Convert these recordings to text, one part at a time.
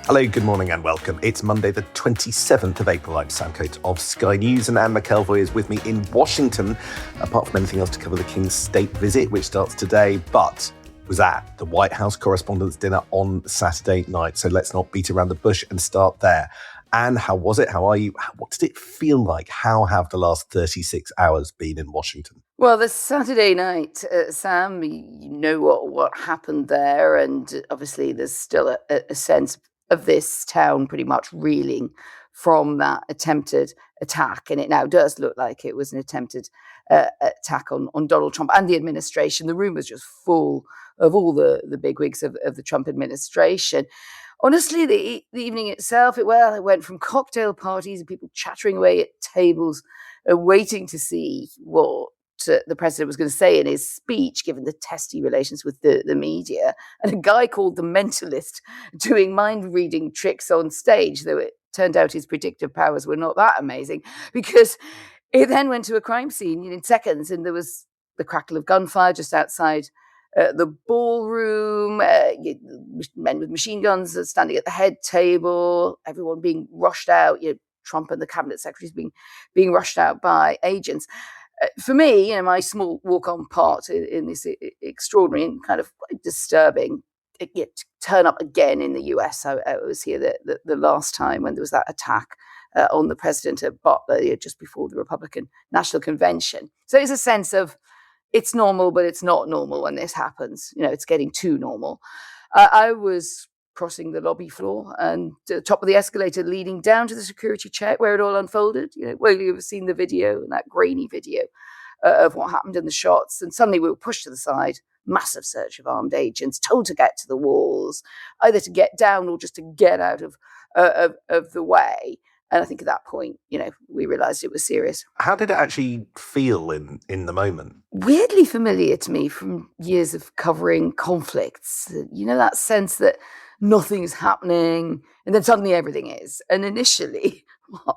Hello, good morning and welcome. It's Monday the 27th of April. I'm Sam Coates of Sky News and Anne McElvoy is with me in Washington, apart from anything else to cover the King's state visit, which starts today, but was at the White House Correspondents' Dinner on Saturday night. So let's not beat around the bush and start there. Anne, how was it? How are you? What did it feel like? How have the last 36 hours been in Washington? Well, the Saturday night, Sam, you know what happened there, and obviously there's still a sense of this town pretty much reeling from that attempted attack, and it now does look like it was an attempted attack on Donald Trump and the administration. The room was just full of all the bigwigs of the Trump administration. Honestly, the evening itself, it went from cocktail parties and people chattering away at tables, waiting to see what the president was going to say in his speech, given the testy relations with the media, and a guy called the Mentalist doing mind-reading tricks on stage, though it turned out his predictive powers were not that amazing, because it then went to a crime scene in seconds, and there was the crackle of gunfire just outside the ballroom, men with machine guns standing at the head table, everyone being rushed out, Trump and the cabinet secretaries being rushed out by agents. For me, my small walk-on part in this extraordinary and kind of quite disturbing turn up again in the US. I was here the last time when there was that attack on the president at Butler just before the Republican National Convention. So it's a sense of it's normal, but it's not normal when this happens. It's getting too normal. I was crossing the lobby floor and the top of the escalator leading down to the security check where it all unfolded. You've seen the video, and that grainy video of what happened in the shots. And suddenly we were pushed to the side, massive search of armed agents, told to get to the walls, either to get down or just to get out of the way. And I think at that point, we realised it was serious. How did it actually feel in the moment? Weirdly familiar to me from years of covering conflicts. That sense that nothing's happening, and then suddenly everything is. And initially,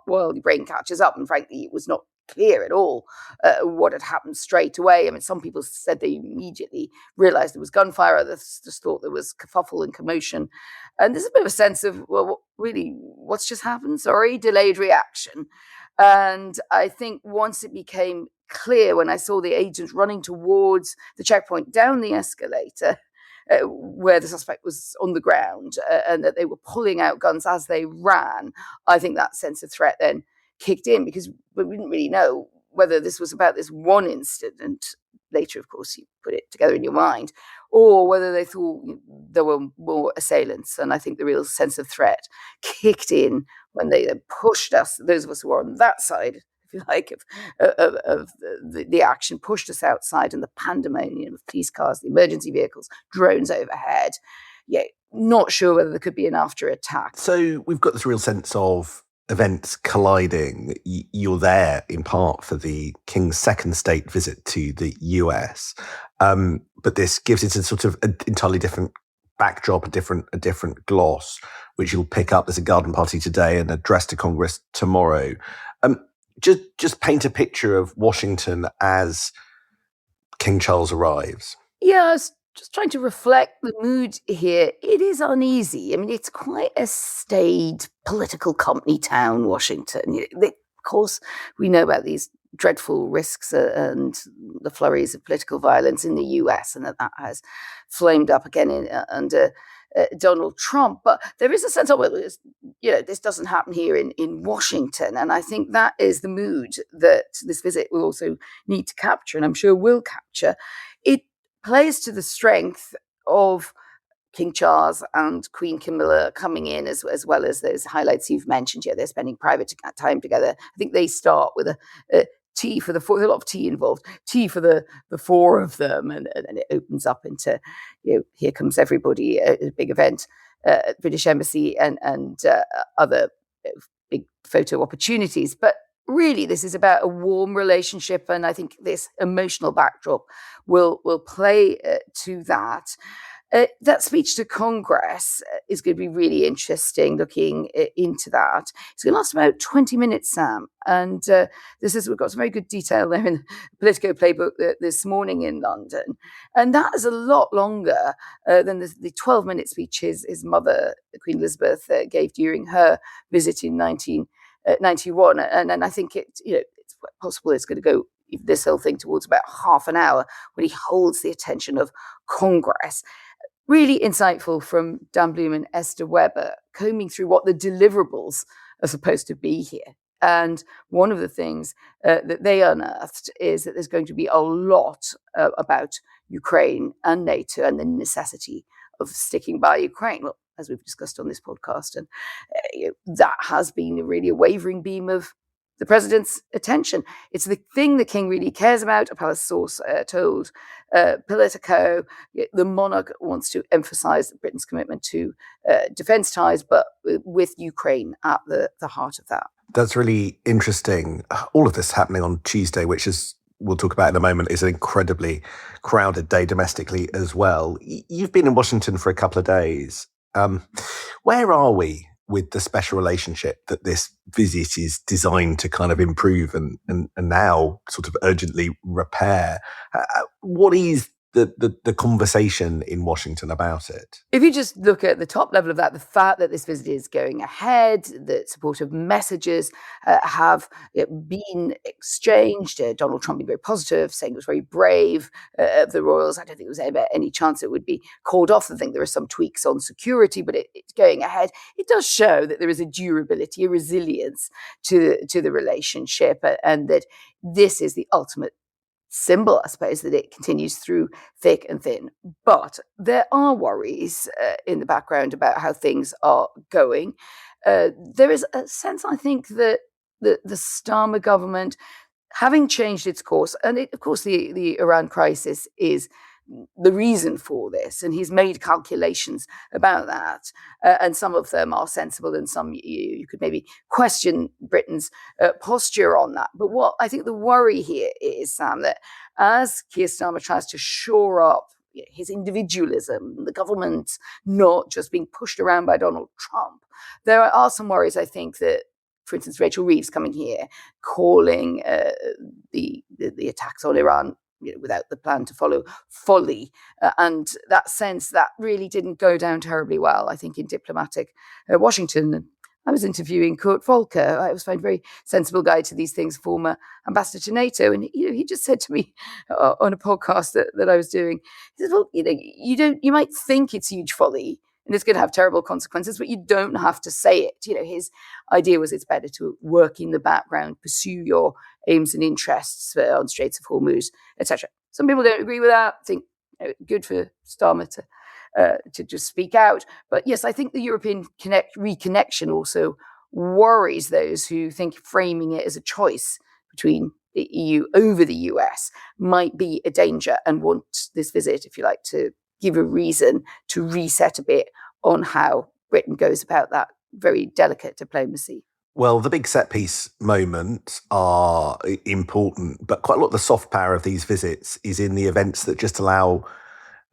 well, your brain catches up, and frankly, it was not clear at all what had happened straight away. I mean, some people said they immediately realized there was gunfire, others just thought there was kerfuffle and commotion. And there's a bit of a sense of, well, really, what's just happened? Sorry, delayed reaction. And I think once it became clear, when I saw the agents running towards the checkpoint down the escalator, where the suspect was on the ground, and that they were pulling out guns as they ran, I think that sense of threat then kicked in, because we didn't really know whether this was about this one incident. Later, of course, you put it together in your mind, or whether they thought there were more assailants. And I think the real sense of threat kicked in when they pushed us, those of us who were on that side, if you like, of the action, pushed us outside, and the pandemonium of police cars, the emergency vehicles, drones overhead. Not sure whether there could be an after attack. So we've got this real sense of events colliding. You're there in part for the King's second state visit to the US, but this gives it a sort of an entirely different backdrop, a different gloss, which you'll pick up. There's a garden party today and address to Congress tomorrow. Just paint a picture of Washington as King Charles arrives. Yeah, I was just trying to reflect the mood here. It is uneasy. I mean, it's quite a staid political company town, Washington. Of course, we know about these dreadful risks and the flurries of political violence in the US, and that has flamed up again under Donald Trump. But there is a sense of, this doesn't happen here in Washington. And I think that is the mood that this visit will also need to capture, and I'm sure will capture. It plays to the strength of King Charles and Queen Camilla coming in, as well as those highlights you've mentioned. They're spending private time together. I think they start with a tea for the four. There's a lot of tea involved. Tea for the four of them, and it opens up into, here comes everybody, a big event at British Embassy and other big photo opportunities. But really, this is about a warm relationship, and I think this emotional backdrop will play to that. That speech to Congress is going to be really interesting, looking into that. It's going to last about 20 minutes, Sam. And we've got some very good detail there in the Politico playbook this morning in London. And that is a lot longer than the 12-minute speech his mother, Queen Elizabeth, gave during her visit in 1991. And I think it's possible it's going to go this whole thing towards about half an hour when he holds the attention of Congress. Really insightful from Dan Bloom and Esther Weber, combing through what the deliverables are supposed to be here. And one of the things that they unearthed is that there's going to be a lot about Ukraine and NATO and the necessity of sticking by Ukraine. Well, as we've discussed on this podcast, and that has been really a wavering beam of the president's attention. It's the thing the king really cares about. A palace source told Politico the monarch wants to emphasize Britain's commitment to defense ties, but with Ukraine at the heart of that. That's really interesting. All of this happening on Tuesday, which is, we'll talk about in a moment, is an incredibly crowded day domestically as well. You've been in Washington for a couple of days. Where are we with the special relationship that this visit is designed to kind of improve and now sort of urgently repair? What is the conversation in Washington about it? If you just look at the top level of that, the fact that this visit is going ahead, that supportive messages have been exchanged, Donald Trump being very positive, saying it was very brave of the royals. I don't think there was any chance it would be called off. I think there are some tweaks on security, but it's going ahead. It does show that there is a durability, a resilience to the relationship, and that this is the ultimate symbol, I suppose, that it continues through thick and thin. But there are worries in the background about how things are going. There is a sense, I think, that the Starmer government, having changed its course, and of course the Iran crisis is the reason for this, and he's made calculations about that, and some of them are sensible, and some you could maybe question Britain's posture on that. But what I think the worry here is, Sam, that as Keir Starmer tries to shore up his individualism, the government not just being pushed around by Donald Trump, there are some worries, I think, that, for instance, Rachel Reeves coming here, calling the attacks on Iran without the plan to follow folly, and that sense that really didn't go down terribly well, I think, in diplomatic Washington. I was interviewing Kurt Volker. I was found a very sensible guy to these things, former ambassador to NATO, and he just said to me on a podcast that I was doing, he said, "Well, you might think it's huge folly and it's going to have terrible consequences, but you don't have to say it." His idea was it's better to work in the background, pursue your aims and interests on Straits of Hormuz, etc. Some people don't agree with that. Think good for Starmer to just speak out. But yes, I think the European reconnection also worries those who think framing it as a choice between the EU over the US might be a danger, and want this visit, if you like, to give a reason to reset a bit on how Britain goes about that very delicate diplomacy. Well, the big set piece moments are important, but quite a lot of the soft power of these visits is in the events that just allow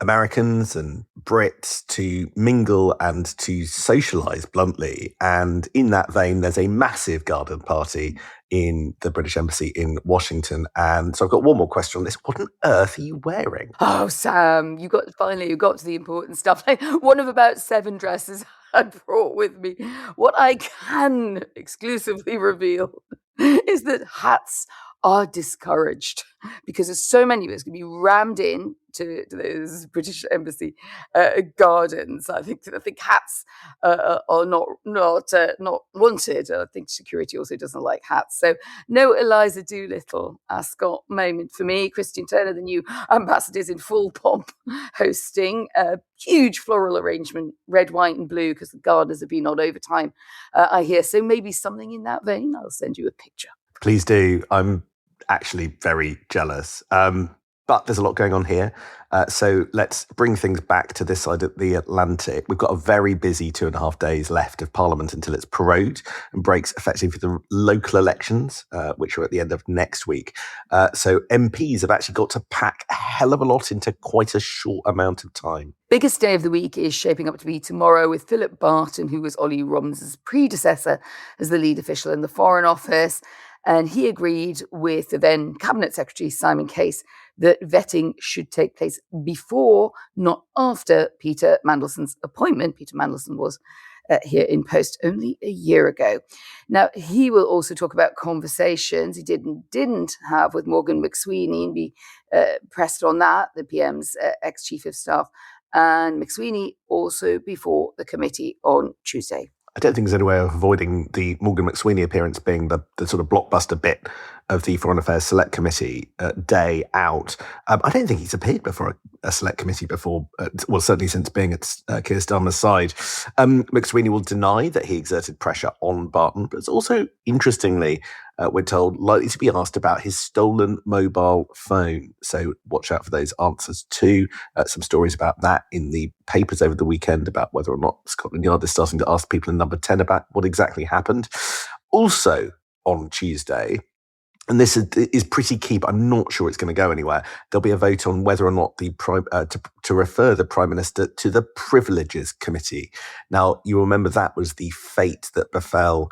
Americans and Brits to mingle and to socialise bluntly. And in that vein, there's a massive garden party in the British Embassy in Washington. And so I've got one more question on this. What on earth are you wearing? Oh, Sam, you got to the important stuff. Like one of about 7 dresses I brought with me. What I can exclusively reveal is that hats are discouraged, because there's so many of us going to be rammed in to those British Embassy gardens. I think hats are not wanted. I think security also doesn't like hats. So no Eliza Doolittle ascot moment for me. Christian Turner, the new ambassador, is in full pomp, hosting a huge floral arrangement, red, white, and blue, because the gardeners have been on overtime, I hear. So maybe something in that vein. I'll send you a picture. Please do. I'm actually very jealous. But there's a lot going on here. So let's bring things back to this side of the Atlantic. We've got a very busy 2.5 days left of Parliament until it's prorogued and breaks effectively for the local elections, which are at the end of next week. So MPs have actually got to pack a hell of a lot into quite a short amount of time. Biggest day of the week is shaping up to be tomorrow, with Philip Barton, who was Ollie Rums's predecessor as the lead official in the Foreign Office. And he agreed with the then Cabinet Secretary, Simon Case, that vetting should take place before, not after, Peter Mandelson's appointment. Peter Mandelson was here in post only a year ago. Now, he will also talk about conversations he didn't have with Morgan McSweeney and be pressed on that, the PM's ex-chief of staff, and McSweeney also before the committee on Tuesday. I don't think there's any way of avoiding the Morgan McSweeney appearance being the sort of blockbuster bit of the Foreign Affairs Select Committee day out. I don't think he's appeared before a Select Committee before, well, certainly since being at Keir Starmer's side. McSweeney will deny that he exerted pressure on Barton, but it's also, interestingly, we're told, likely to be asked about his stolen mobile phone. So watch out for those answers too. Some stories about that in the papers over the weekend about whether or not Scotland Yard is starting to ask people in Number 10 about what exactly happened. Also on Tuesday, and this is pretty key, but I'm not sure it's going to go anywhere, there'll be a vote on whether or not to refer the Prime Minister to the Privileges Committee. Now, you remember that was the fate that befell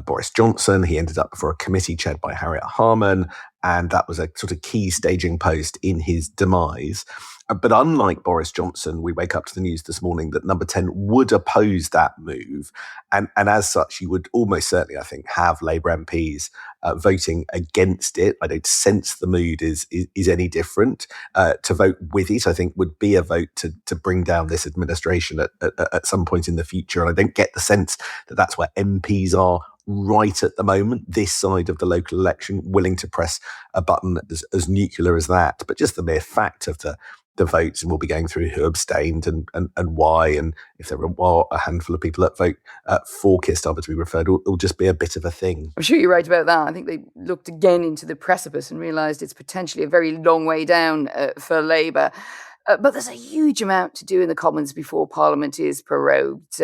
Boris Johnson. He ended up before a committee chaired by Harriet Harman, and that was a sort of key staging post in his demise. But unlike Boris Johnson, we wake up to the news this morning that Number 10 would oppose that move. And as such, you would almost certainly, I think, have Labour MPs voting against it. I don't sense the mood is any different. To vote with it, I think, would be a vote to bring down this administration at some point in the future. And I don't get the sense that that's where MPs are right at the moment, this side of the local election, willing to press a button as nuclear as that. But just the mere fact of the votes, and we'll be going through who abstained and why, and if there were a handful of people that vote for Keir Starmer to be referred, it'll just be a bit of a thing. I'm sure you're right about that. I think they looked again into the precipice and realised it's potentially a very long way down for Labour. But there's a huge amount to do in the Commons before Parliament is prorogued.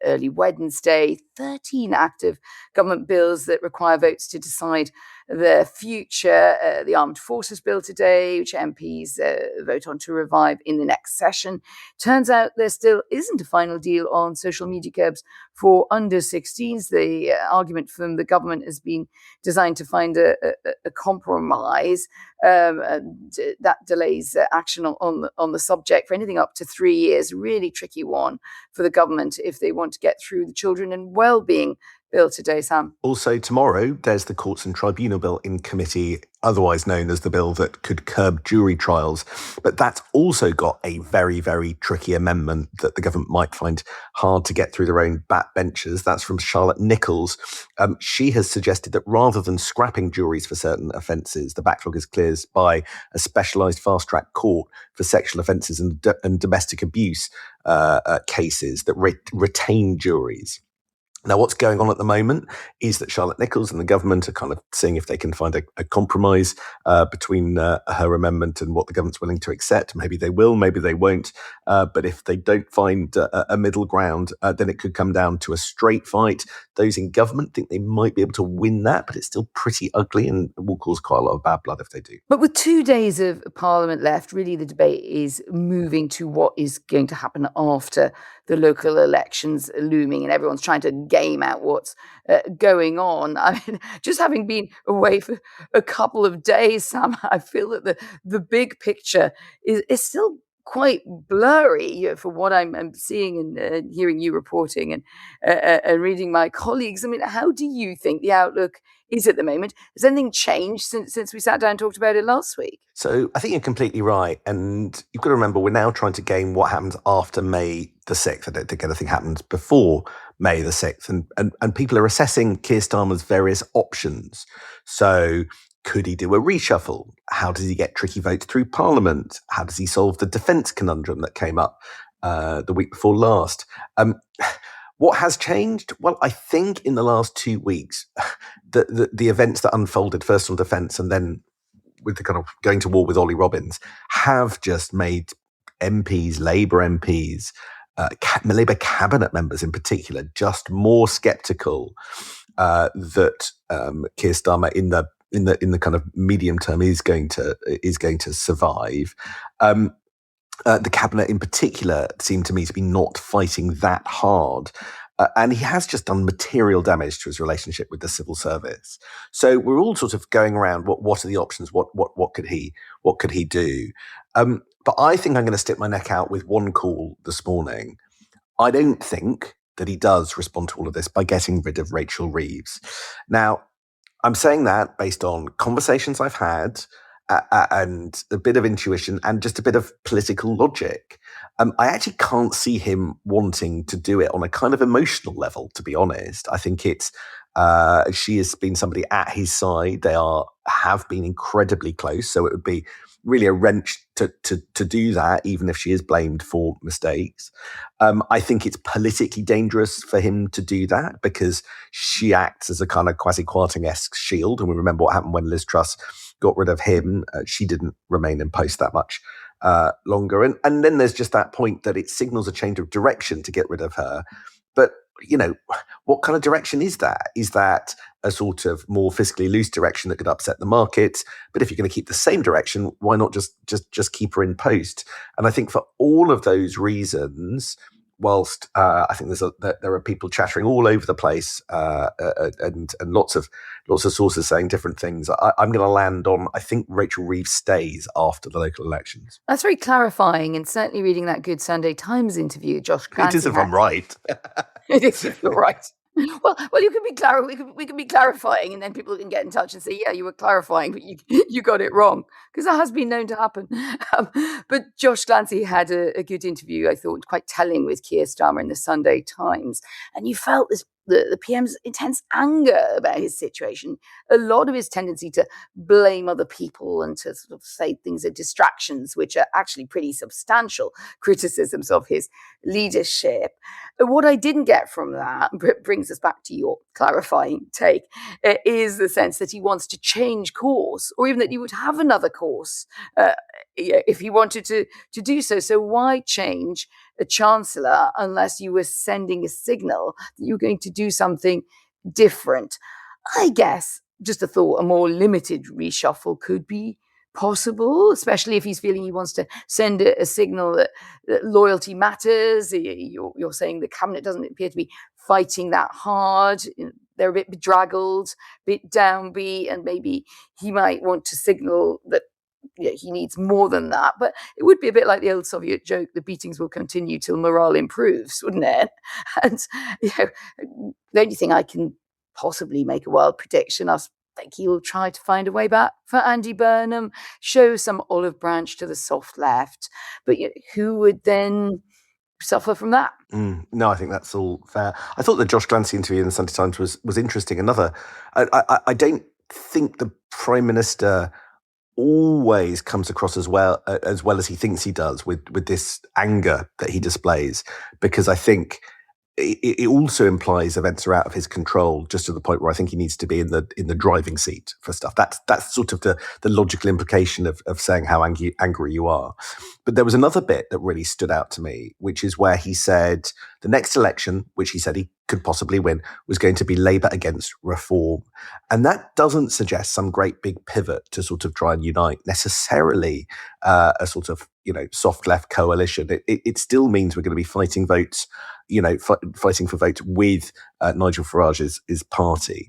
Early Wednesday, 13 active government bills that require votes to decide their future. The Armed Forces Bill today, which MPs vote on to revive in the next session. Turns out there still isn't a final deal on social media curbs for under 16s. The argument from the government has been designed to find a compromise, and that delays action on the subject for anything up to 3 years. Really tricky one for the government if they want to get through the children and well-being bill today, Sam. Also tomorrow, there's the Courts and Tribunal Bill in committee, otherwise known as the bill that could curb jury trials. But that's also got a very, very tricky amendment that the government might find hard to get through their own backbenchers. That's from Charlotte Nichols. She has suggested that rather than scrapping juries for certain offences, the backlog is cleared by a specialised fast-track court for sexual offences and domestic abuse cases that retain juries. Now, what's going on at the moment is that Charlotte Nichols and the government are kind of seeing if they can find a compromise between her amendment and what the government's willing to accept. Maybe they will, maybe they won't. But if they don't find a middle ground, then it could come down to a straight fight. Those in government think they might be able to win that, but it's still pretty ugly and will cause quite a lot of bad blood if they do. But with 2 days of Parliament left, really the debate is moving to what is going to happen after the local elections looming, and everyone's trying to game out what's going on. I mean, just having been away for a couple of days, Sam, I feel that the big picture is still quite blurry for what I'm seeing and hearing you reporting and reading my colleagues. I mean, how do you think the outlook is at the moment? Has anything changed since we sat down and talked about it last week? So I think you're completely right. And you've got to remember, we're now trying to game what happens after May the 6th. I don't think anything happens before May the 6th. And people are assessing Keir Starmer's various options. So could he do a reshuffle? How does he get tricky votes through Parliament? How does he solve the defence conundrum that came up the week before last? What has changed? Well, I think in the last 2 weeks, the events that unfolded first on defence and then with the kind of going to war with Ollie Robbins, have just made MPs, Labour MPs, Labour cabinet members in particular, just more sceptical that Keir Starmer in the kind of medium term is going to survive. The cabinet in particular seemed to me to be not fighting that hard. And he has just done material damage to his relationship with the civil service. So we're all sort of going around. What are the options? What could he do? But I think I'm going to stick my neck out with one call this morning. I don't think that he does respond to all of this by getting rid of Rachel Reeves. Now, I'm saying that based on conversations I've had and a bit of intuition and just a bit of political logic. I actually can't see him wanting to do it on a kind of emotional level, to be honest. I think she has been somebody at his side. They have been incredibly close. So it would be really a wrench to do that, even if she is blamed for mistakes. I think it's politically dangerous for him to do that because she acts as a kind of quasi-Kwarteng-esque shield. And we remember what happened when Liz Truss got rid of him. She didn't remain in post that much longer. And then there's just that point that it signals a change of direction to get rid of her. But, what kind of direction is that? Is that a sort of more fiscally loose direction that could upset the market? But if you're going to keep the same direction, why not just keep her in post? And I think for all of those reasons, whilst I think there are people chattering all over the place and lots of sources saying different things, I'm going to land on, I think Rachel Reeves stays after the local elections. That's very clarifying, and certainly reading that good Sunday Times interview, Josh Clancy. It is if I'm right. It is if you're right. Well, you can be we can be clarifying, and then people can get in touch and say, yeah, you were clarifying, but you got it wrong, because that has been known to happen. But Josh Clancy had a good interview, I thought, quite telling, with Keir Starmer in the Sunday Times, and you felt the PM's intense anger about his situation, a lot of his tendency to blame other people and to sort of say things are distractions, which are actually pretty substantial criticisms of his leadership. What I didn't get from that, brings us back to your clarifying take, is the sense that he wants to change course, or even that he would have another course if he wanted to do so. So why change a chancellor unless you were sending a signal that you're going to do something different? I guess, just a thought, a more limited reshuffle could be possible, especially if he's feeling he wants to send a signal that loyalty matters. You're saying the cabinet doesn't appear to be fighting that hard. They're a bit bedraggled, a bit downbeat, and maybe he might want to signal that he needs more than that. But it would be a bit like the old Soviet joke, the beatings will continue till morale improves, wouldn't it? And the only thing I can possibly make a wild prediction, I think he'll try to find a way back for Andy Burnham, show some olive branch to the soft left. But who would then suffer from that? No, I think that's all fair. I thought the Josh Clancy interview in the Sunday Times was interesting. I don't think the Prime Minister always comes across as well as he thinks he does with this anger that he displays, because I think it also implies events are out of his control, just to the point where I think he needs to be in the driving seat for stuff. That's sort of the logical implication of saying how angry you are. But there was another bit that really stood out to me, which is where he said the next election, which he said he could possibly win, was going to be Labour against Reform. And that doesn't suggest some great big pivot to sort of try and unite necessarily a sort of, soft left coalition. It still means we're going to be fighting votes, fighting for votes with Nigel Farage's party,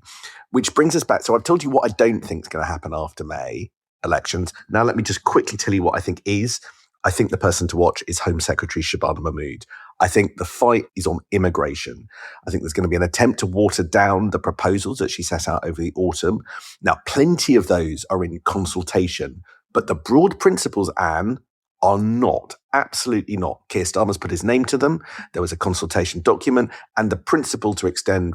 which brings us back. So I've told you what I don't think is going to happen after May elections. Now let me just quickly tell you what I think is. I think the person to watch is Home Secretary Shabana Mahmood. I think the fight is on immigration. I think there's going to be an attempt to water down the proposals that she set out over the autumn. Now, plenty of those are in consultation, but the broad principles, Anne, are not, absolutely not. Keir Starmer's put his name to them. There was a consultation document, and the principle to extend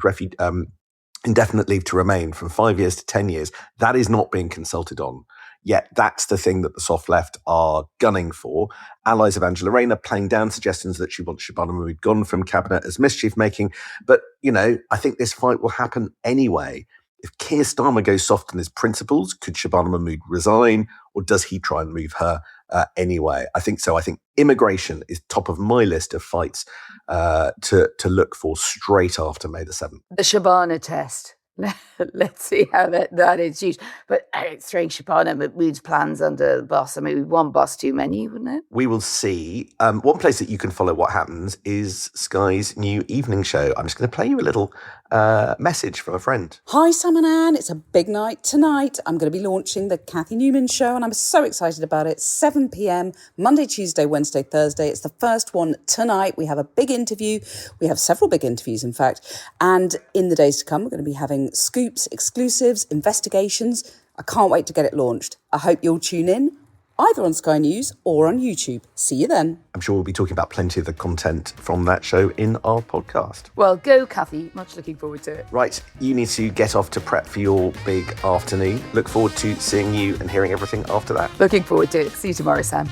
indefinite leave to remain from 5 years to 10 years, that is not being consulted on. Yet that's the thing that the soft left are gunning for. Allies of Angela Rayner playing down suggestions that she wants Shabana Mahmood gone from cabinet as mischief making. But, I think this fight will happen anyway. If Keir Starmer goes soft on his principles, could Shabana Mahmood resign, or does he try and move her anyway? I think so. I think immigration is top of my list of fights to look for straight after May the 7th. The Shabana test. Let's see how that is used. But it's throwing Shabana Mahmood's plans under the bus. I mean, one bus too many, wouldn't it? We will see. One place that you can follow what happens is Sky's new evening show. I'm just going to play you a little message from a friend. Hi, Sam and Anne. It's a big night tonight. I'm going to be launching the Cathy Newman show, and I'm so excited about it. 7 p.m, Monday, Tuesday, Wednesday, Thursday. It's the first one tonight. We have a big interview. We have several big interviews, in fact. And in the days to come, we're going to be having scoops, exclusives, investigations. I can't wait to get it launched. I hope you'll tune in, either on Sky News or on YouTube. See you then. I'm sure we'll be talking about plenty of the content from that show in our podcast. Well, go, Cathy. Much looking forward to it. Right, you need to get off to prep for your big afternoon. Look forward to seeing you and hearing everything after that. Looking forward to it. See you tomorrow, Sam.